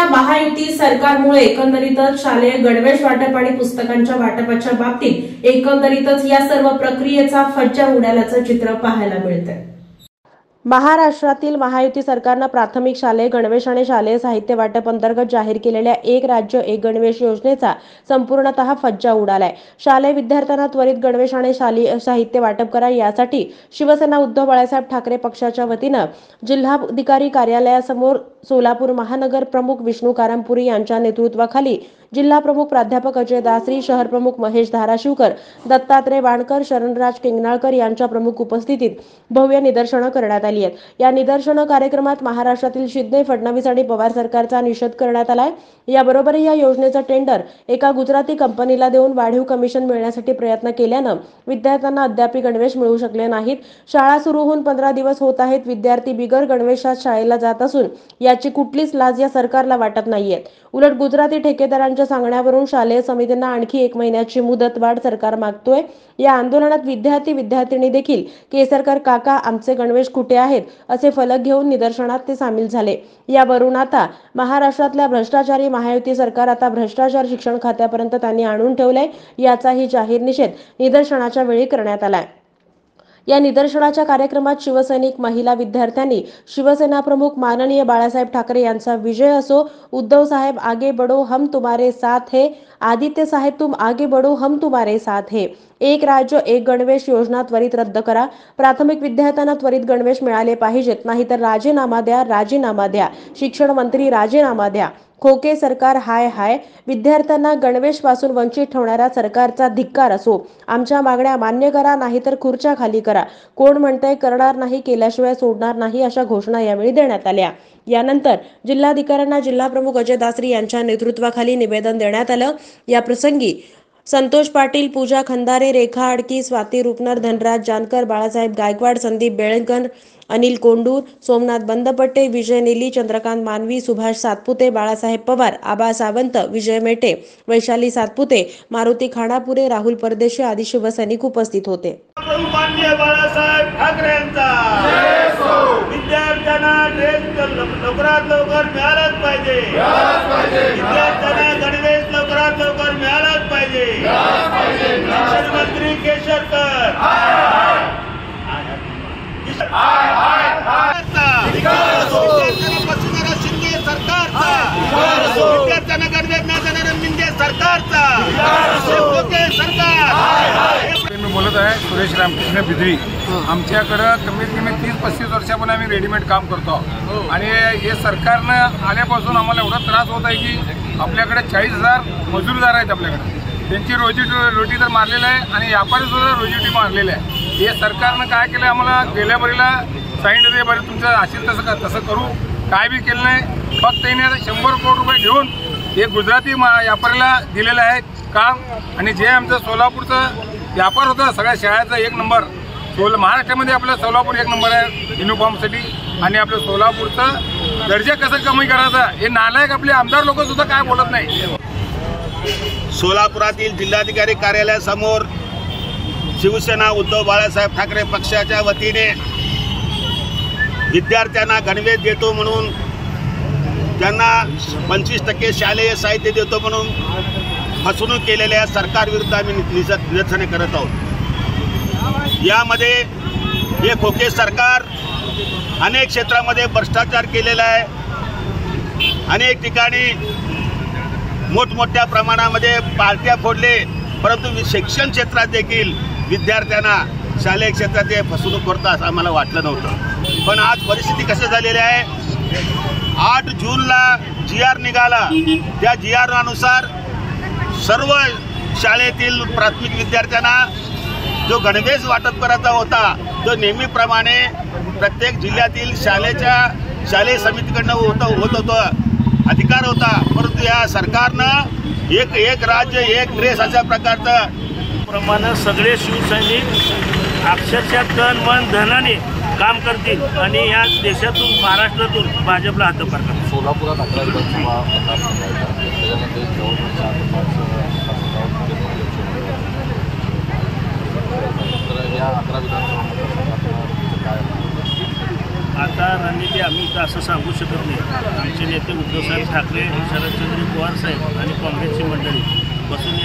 सध्याच्या महायुती सरकारमुळे एकंदरीतच शालेय गणवेश वाटप आणि पुस्तकांच्या वाटपाच्या बाबतीत एकंदरीतच या सर्व प्रक्रियेचा फज्जा उडाल्याचं चित्र पाहायला मिळतंय। महाराष्ट्रातील महायुती सरकारने प्राथमिक शालेय गणवेश आणि शालेय साहित्य वाटप अंतर्गत जाहीर केलेल्या एक राज्य एक गणवेश योजनेचा संपूर्णतः फज्जा उडालाय। शालेय विद्यार्थ्यांना त्वरित गणवेश आणि शालेय साहित्य वाटप करा यासाठी शिवसेना उद्धव बाळासाहेब ठाकरे पक्षाच्या वतीने जिल्हाधिकारी कार्यालयासमोर सोलापूर महानगर प्रमुख विष्णू कारंपुरी यांच्या नेतृत्वाखाली जिल्हा प्रमुख प्राध्यापक अजय दासरी, शहर प्रमुख महेश धाराशिवकर, दत्तात्रय वाणकर, शरणराज किंगनाळकर यांच्या प्रमुख उपस्थितीत भव्य निदर्शनं करण्यात आली आहेत। या निदर्शन कार्यक्रमात महाराष्ट्रातील शिंदे, फडणवीस आणि पवार सरकारचा निषेध करण्यात आलाय। याबरोबर या योजनेचा टेंडर एका गुजराती कंपनीला देऊन वाढीव कमिशन मिळण्यासाठी प्रयत्न केल्यानं विद्यार्थ्यांना अद्याप गणवेश मिळू शकले नाहीत। शाळा सुरू होऊन 15 दिवस होत आहेत, विद्यार्थी बिगर गणवेशात शाळेला जात असून याची कुठलीच लाज या सरकारला वाटत नाहीये। उलट गुजराती ठेकेदारांच्या सांगण्यावरून शालेय समितींना आणखी 1 महिन्याची मुदतवाढ सरकार मागतोय। या आंदोलनात विद्यार्थी-विद्यार्थिनी देखील केसरकर काका आमचे गणवेश कुठे आहेत असे फलक घेऊन निदर्शनात ते सामील झाले। यावरून आता महाराष्ट्रातल्या भ्रष्टाचारी महायुती सरकार आता भ्रष्टाचार शिक्षण खात्यापर्यंत त्यांनी आणून ठेवलंय याचाही जाहीर निषेध निदर्शनाच्या वेळी करण्यात आलाय। या निदर्शनाच्या कार्यक्रमात शिवसैनिक, महिला, विद्यार्थ्यांनी शिवसेना प्रमुख माननीय बाळासाहेब ठाकरे यांचा विजय असो, उद्धव साहेब आगे बढ़ो हम तुम्हारे साथ है, आदित्य साहेब तुम आगे बढ़ो हम तुम्हारे साथ है, एक राज्य एक गणवेश योजना त्वरित रद्द करा, प्राथमिक विद्यार्थ्यांना त्वरित गणवेश मिळाले पाहिजेत, नाहीतर राजीनामा द्या, राजीनामा द्या, शिक्षण मंत्री राजीनामा द्या, खोके सरकार हाय हाय, विद्यार्थ्यांना गणवेश पासून वंचित ठेवणाऱ्या सरकारचा धिक्कार असो, आमच्या मागण्या मान्य करा नाहीतर खुर्च्या खाली करा, कोण म्हणतंय करणार नाही केल्याशिवाय सोडणार नाही अशा घोषणा यावेळी देण्यात आल्या। यानंतर जिल्हाधिकाऱ्यांना जिल्हा प्रमुख अजय दासरी यांच्या नेतृत्वाखाली निवेदन देण्यात आलं। या प्रसंगी संतोष पाटील, पूजा खंदारे, रेखा आडकी, स्वाती रुपनर, धनराज जानकर, बाळासाहेब गायकवाड, संदीप बेळणकर, अनिल कोंडूर, सोमनाथ बंदपट्टे, विजय नेली, चंद्रकांत मानवी, सुभाष सातपुते, बाळासाहेब पवार, आबा सावंत, विजय मेटे, वैशाली सातपुते, मारुती खानापुरे, राहुल परदेशी आदी शिवसैनिक उपस्थित होते। माननीय बाळासाहेब ठाकरे यांचा विद्यार्थ्यांना ड्रेस लवकरात लवकर मिळालाच पाहिजे, विद्यार्थ्यांना गणवेश लवकरात लवकर मिळालाच पाहिजे, शिक्षण मंत्री केसरकर विद्यार्थ्यांना बसवणारा शिंदे सरकारचा, विद्यार्थ्यांना गणवेश न देणारा शिंदे सरकारचा खोके सरकार। मी बोलत आहे सुरेश रामकृष्ण बिद्री। आमच्याकडं कमीत कमी 30-35 वर्षापासून आम्ही रेडीमेड काम करतो आणि हे सरकारनं आल्यापासून आम्हाला एवढा त्रास होत आहे की आपल्याकडे 40,000 मजूरदार आहेत, आपल्याकडे त्यांची रोटी तर मारलेलं आहे आणि व्यापारी सुद्धा रोजीरोटी मारलेली आहे। हे सरकारनं काय केलं, आम्हाला गेल्या बरीला सांगितलं ते बरं तुमचं असेल तसं करू, काय बी केलं नाही। फक्त त्याने 100 कोटी रुपये घेऊन हे गुजराती व्यापाऱ्याला दिलेलं आहे काम। आणि जे आमचं सोलापूरचं व्यापार होता सगळ्या शाळेचा 1 नंबर, महाराष्ट्रामध्ये आपलं सोलापूर 1 नंबर आहे युनिफॉर्मसाठी। आणि आपलं सोलापूरचं दर्जा कसं कमी करायचा हे नालायक आपले आमदार लोक सुद्धा काय बोलत नाही। सोलापुरातील जिल्हाधिकारी कार्यालयासमोर शिवसेना उद्धव बाळासाहेब ठाकरे पक्षाच्या वतीने विद्यार्थ्यांना गणवेश देतो म्हणून, त्यांना 25% शालेय साहित्य देतो म्हणून फसवणूक केलेल्या सरकारविरुद्ध आम्ही निदर्शने करत आहोत। यामध्ये हे खोके सरकार अनेक क्षेत्रामध्ये भ्रष्टाचार केलेला आहे, अनेक ठिकाणी मोठमोठ्या प्रमाणामध्ये पार्ट्या फोडले, परंतु शिक्षण क्षेत्रात देखील विद्यार्थ्यांना शालेय क्षेत्रात हे फसवणूक करतात असं आम्हाला वाटलं नव्हतं। पण आज परिस्थिती कशी झालेली आहे, 8 जूनला GR निघाला, त्या GR अनुसार सर्व शाळेतील प्राथमिक विद्यार्थ्यांना जो गणवेश वाटप करायचा होता तो नेहमीप्रमाणे प्रत्येक जिल्ह्यातील शालेय समितीकडनं होत होतं, अधिकार होता। परंतु या सरकारनं एक राज्य एक ड्रेस अशा प्रकारचं प्रमाणे सगळे शिवसैनिक अक्षरशः तन मन धनाने काम करतील आणि या देशातून महाराष्ट्रातून भाजपला हद्दपार करतील। सोलापुरात 11 विधानसभा मतदारसंघ त्याच्यामध्ये जवळपास या 11 विधानसभा मतदारसंघात काय आता रणनीती आम्ही इथं असं सांगू शकत नाही. आमचे नेते उद्धवसाहेब ठाकरे, शरदचंद्र पवार साहेब आणि काँग्रेसची मंडळी बसून